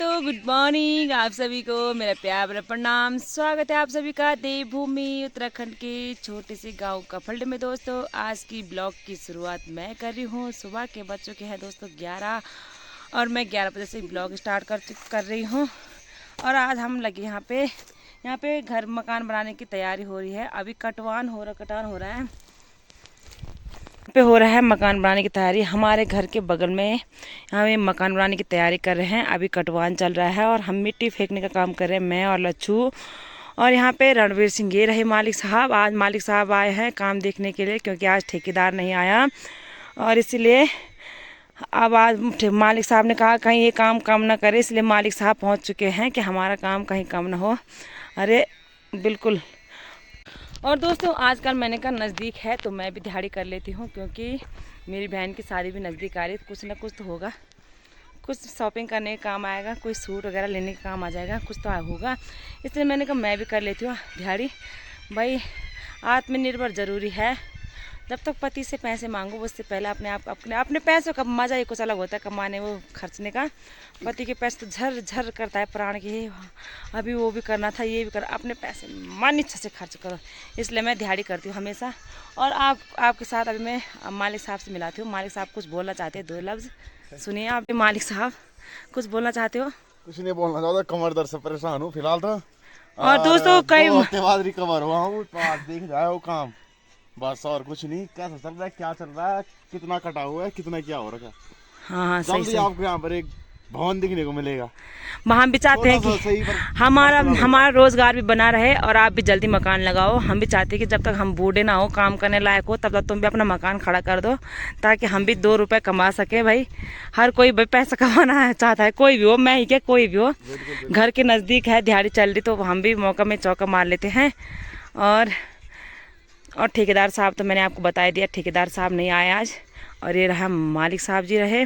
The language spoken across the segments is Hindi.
दोस्तों, गुड मॉर्निंग आप सभी को मेरा प्यार भरा प्रणाम। स्वागत है आप सभी का देवभूमि उत्तराखंड के छोटे से गांव कफल्ड में। दोस्तों, आज की ब्लॉग की शुरुआत मैं कर रही हूं। सुबह के बज चुके हैं दोस्तों 11 और मैं 11 बजे से ब्लॉग स्टार्ट कर रही हूं। और आज हम लगे यहाँ पे घर मकान बनाने की तैयारी हो रही है। अभी कटान हो रहा है मकान बनाने की तैयारी। हमारे घर के बगल में यहाँ पे मकान बनाने की तैयारी कर रहे हैं। अभी कटवान चल रहा है और हम मिट्टी फेंकने का काम कर रहे हैं, मैं और लच्छू। और यहाँ पे रणवीर सिंह ये रहे मालिक साहब। आज मालिक साहब आए हैं काम देखने के लिए, क्योंकि आज ठेकेदार नहीं आया और इसलिए अब आज मालिक साहब ने कहा कहीं ये काम कम ना करे, इसलिए मालिक साहब पहुँच चुके हैं कि हमारा काम कहीं कम ना हो। अरे बिल्कुल। और दोस्तों, आजकल मैंने कहा नज़दीक है तो मैं भी दिहाड़ी कर लेती हूँ, क्योंकि मेरी बहन की शादी भी नज़दीक आ रही है। कुछ ना कुछ तो होगा, कुछ शॉपिंग करने का काम आएगा, कोई सूट वगैरह लेने का काम आ जाएगा, कुछ तो होगा। इसलिए मैंने कहा मैं भी कर लेती हूँ दिहाड़ी। भाई आत्मनिर्भर ज़रूरी है। जब तक पति से पैसे मांगो उससे पहले अपने पैसों का मज़ा ही कुछ अलग होता है, कमाने वो खर्चने का। पति के पैसे तो झर झर करता है प्राण की, अभी वो भी करना था ये भी कर। अपने पैसे मन इच्छा से खर्च करो, इसलिए मैं दिहाड़ी करती हूँ हमेशा। और आपके साथ अभी मैं मालिक साहब से मिलाती हूँ। मालिक साहब कुछ बोलना चाहते हैं, 2 लफ्ज़ सुनिए आप। मालिक साहब कुछ बोलना चाहते हो? कुछ नहीं बोलना चाहता, कमर दर्द से परेशान हूँ फिलहाल तो। और दोस्तों 2 हफ्ते बाद रिकवर हुआ हूँ, तो आज देख जाए वो काम, बस और कुछ नहीं। कैसा चल रहा है, क्या चल रहा है, कितना कटा हुआ है, कितना क्या हो रखा है। हाँ सही जल्दी आपको यहाँ पर एक भवन दिखने को मिलेगा। हम भी चाहते हैं कि हमारा रोजगार भी बना रहे और आप भी जल्दी मकान लगाओ। हम भी चाहते हैं कि जब तक हम बूढ़े ना हो, काम करने लायक हो, तब तक तुम भी अपना मकान खड़ा कर दो, ताकि हम भी 2 रुपए कमा सके। भाई हर कोई भाई पैसा कमाना चाहता है, कोई भी हो, मैं ही क्या कोई भी हो। घर के नज़दीक है, दिहाड़ी चल रही, तो हम भी मौका में चौका मार लेते हैं। और ठेकेदार साहब तो मैंने आपको बता दिया, ठेकेदार साहब नहीं आए आज। और ये रहा मालिक साहब जी रहे,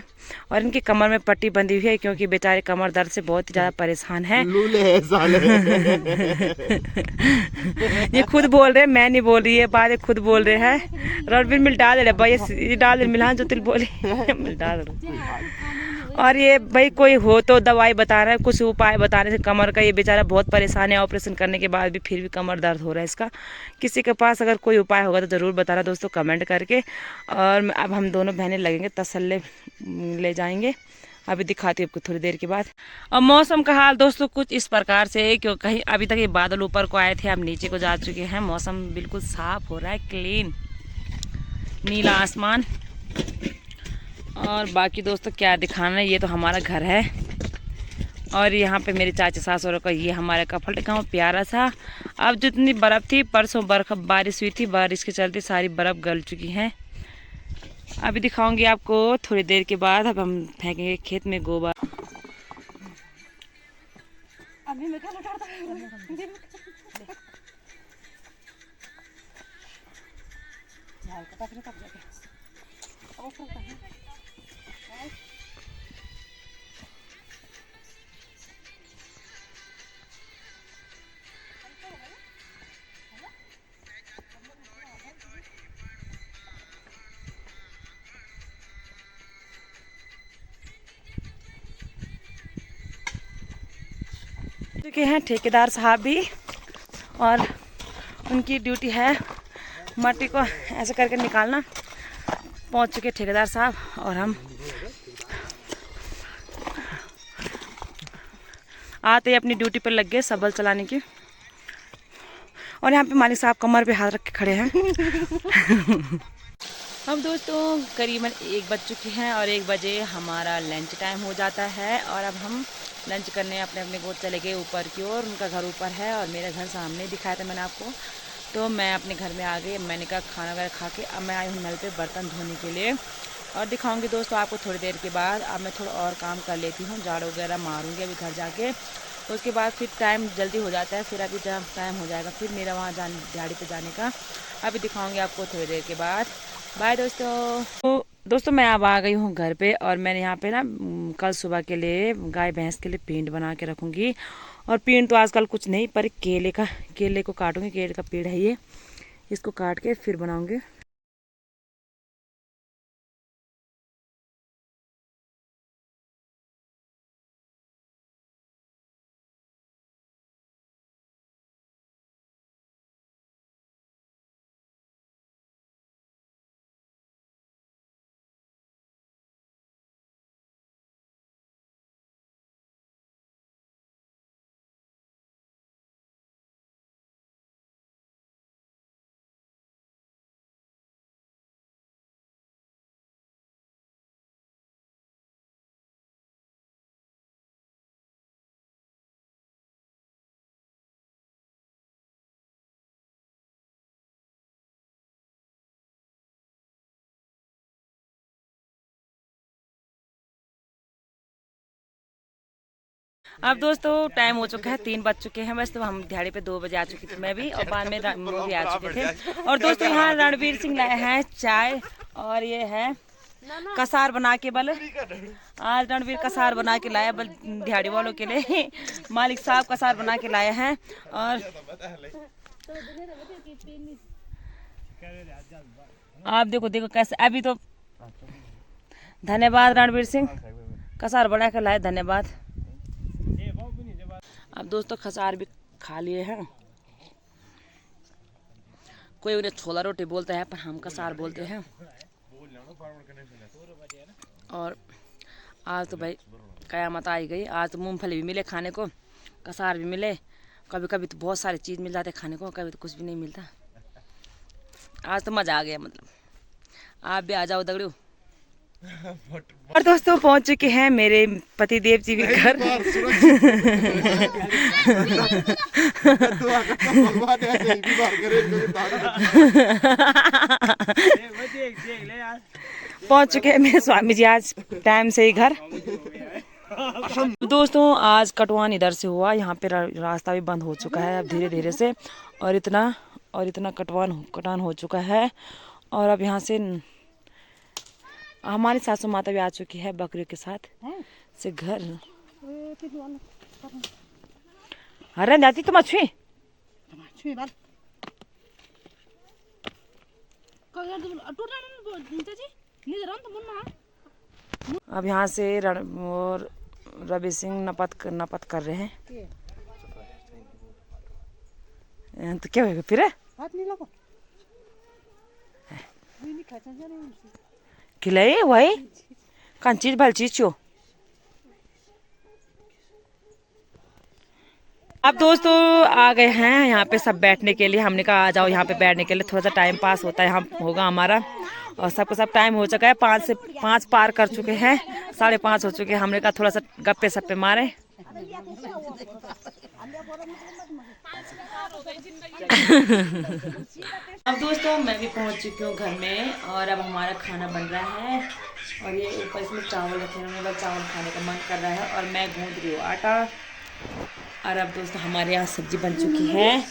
और इनकी कमर में पट्टी बंधी हुई है, क्योंकि बेचारे कमर दर्द से बहुत ही ज़्यादा परेशान हैं। लूले है साले। ये खुद बोल रहे, मैं नहीं बोल रही है बात, ये खुद बोल रहे हैं। रणवीर मिल डाल रहे भाई, ये डाल मिला जो तिल बोली मिल डाल। और ये भाई कोई हो तो दवाई बता रहा है, कुछ उपाय बता रहे थे कमर का। ये बेचारा बहुत परेशान है, ऑपरेशन करने के बाद भी फिर भी कमर दर्द हो रहा है इसका। किसी के पास अगर कोई उपाय होगा तो ज़रूर बताना दोस्तों कमेंट करके। और अब हम दोनों बहनें लगेंगे तसल्ले ले जाएंगे। अभी दिखाती हूँ आपको थोड़ी देर के बाद। और मौसम का हाल दोस्तों कुछ इस प्रकार से है, क्योंकि कहीं अभी तक ये बादल ऊपर को आए थे, अब नीचे को जा चुके हैं। मौसम बिल्कुल साफ हो रहा है, क्लीन नीला आसमान। और बाकी दोस्तों क्या दिखाना है, ये तो हमारा घर है। और यहाँ पे मेरे चाचा सासुरों का, ये हमारे कफल्ट गाँव प्यारा सा। अब जितनी बर्फ़ थी, परसों बारिश हुई थी, बारिश के चलते सारी बर्फ़ गल चुकी है। अभी दिखाऊंगी आपको थोड़ी देर के बाद। अब हम फेंकेंगे खेत में गोबर। अभी मैं चुके हैं ठेकेदार साहब भी, और उनकी ड्यूटी है मट्टी को ऐसे करके निकालना। पहुंच चुके ठेकेदार साहब, और हम आते ही अपनी ड्यूटी पर लग गए सबल चलाने की। और यहाँ पे मालिक साहब कमर पे हाथ रख के खड़े हैं। हम दोस्तों करीबन 1 बज चुके हैं, और 1 बजे हमारा लंच टाइम हो जाता है। और अब हम लंच करने अपने अपने गोद चले गए ऊपर की ओर। उनका घर ऊपर है और मेरा घर सामने दिखाया था मैंने आपको। तो मैं अपने घर में आ गई। मैंने कहा खाना वगैरह खा के अब मैं आई हूँ नल पे बर्तन धोने के लिए। और दिखाऊंगी दोस्तों आपको थोड़ी देर के बाद। अब मैं थोड़ा और काम कर लेती हूँ, झाड़ू वगैरह मारूंगी अभी घर जाके। तो उसके बाद फिर टाइम जल्दी हो जाता है, फिर अभी जब टाइम हो जाएगा फिर मेरा वहाँ दिहाड़ी पे जाने का। अभी दिखाऊंगी आपको थोड़ी देर के बाद। बाय दोस्तों। तो दोस्तों मैं अब आ गई हूँ घर पे, और मैंने यहाँ पे ना कल सुबह के लिए गाय भैंस के लिए पेंट बना के रखूँगी। और पेंट तो आजकल कुछ नहीं, पर केले को काटूँगी। केले का पेड़ है ये, इसको काट के फिर बनाऊँगी। अब दोस्तों टाइम हो चुका है, 3 बज चुके हैं बस। तो हम दिहाड़ी पे 2 बजे आ चुकी थी मैं भी, और बाद में वो भी आ चुके थे। और दोस्तों यहाँ रणवीर सिंह लाए हैं चाय, और ये है कसार बना के बल। आज रणवीर कसार बना के लाया बल दिहाड़ी वालों के लिए। मालिक साहब कसार बना के लाए हैं। और आप देखो देखो कैसे अभी तो। धन्यवाद रणवीर सिंह, कसार बना के लाए, धन्यवाद। अब दोस्तों खसार भी खा लिए हैं। कोई उन्हें छोला रोटी बोलता है, पर हम कसार बोलते हैं। और आज तो भाई कयामत आई गई। आज तो मूंगफली भी मिले खाने को, कसार भी मिले। कभी कभी तो बहुत सारी चीज़ मिल जाते खाने को, कभी तो कुछ भी नहीं मिलता। आज तो मज़ा आ गया मतलब। आप भी आ जाओ दगड़ू। और दोस्तों पहुंच चुके हैं मेरे पति देव जी के घर। पहुंच चुके हैं मेरे स्वामी जी आज टाइम से ही घर। दोस्तों आज कटवान इधर से हुआ, यहाँ पे रास्ता भी बंद हो चुका है अब धीरे धीरे से। और इतना कटान हो चुका है। और अब यहाँ से हमारी सासू माता भी आ चुकी है बकरियों के साथ से घर। अरे जाती तो मछली अब यहाँ से और रवि सिंह नपत कर रहे हैं। तो क्या होगा फिर? खिलाए वही कौन चीज भल चीज चो। अब दोस्तों आ गए हैं यहाँ पे सब बैठने के लिए। हमने कहा आ जाओ यहाँ पे बैठने के लिए, थोड़ा सा टाइम पास होता है, यहाँ होगा हमारा। और सबको सब टाइम हो चुका है, 5 पार कर चुके हैं, 5:30 हो चुके हैं। हमने कहा थोड़ा सा गप्पे सप्पे मारे। अब दोस्तों मैं भी पहुंच चुकी हूँ घर में, और अब हमारा खाना बन रहा है। और ये ऊपर इसमें चावल रखे हैं, मुझे चावल खाने का मन कर रहा है, और मैं गूंद रही हूँ आटा। और अब दोस्तों हमारे यहाँ सब्जी बन चुकी है।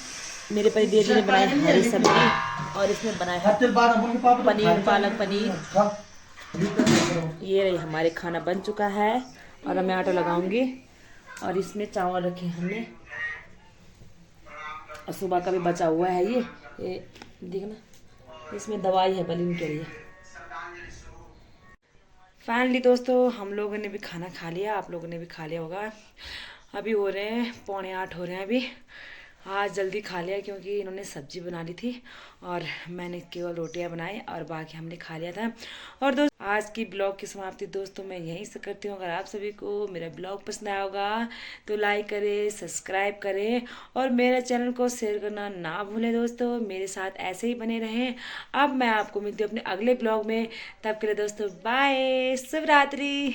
मेरे पति देव जी ने बनाई हरी सब्जी, और इसमें बनाया है पनीर, पालक पनीर। ये रही हमारे खाना बन चुका है, और अब मैं आटा लगाऊंगी। और इसमें चावल रखे हमने, और सुबह का भी बचा हुआ है। ये देखना, इसमें दवाई है बलिन के लिए। फाइनली दोस्तों हम लोगों ने भी खाना खा लिया, आप लोगों ने भी खा लिया होगा। अभी हो रहे हैं 7:45 हो रहे हैं अभी। आज जल्दी खा लिया क्योंकि इन्होंने सब्जी बना ली थी, और मैंने केवल रोटियां बनाई, और बाकी हमने खा लिया था। और दोस्तों आज की ब्लॉग की समाप्ति दोस्तों मैं यहीं से करती हूँ। अगर आप सभी को मेरा ब्लॉग पसंद आया होगा तो लाइक करें, सब्सक्राइब करें, और मेरे चैनल को शेयर करना ना भूलें। दोस्तों मेरे साथ ऐसे ही बने रहें। अब मैं आपको मिलती हूँ अपने अगले ब्लॉग में, तब के लिए दोस्तों बाय, शुभ रात्रि।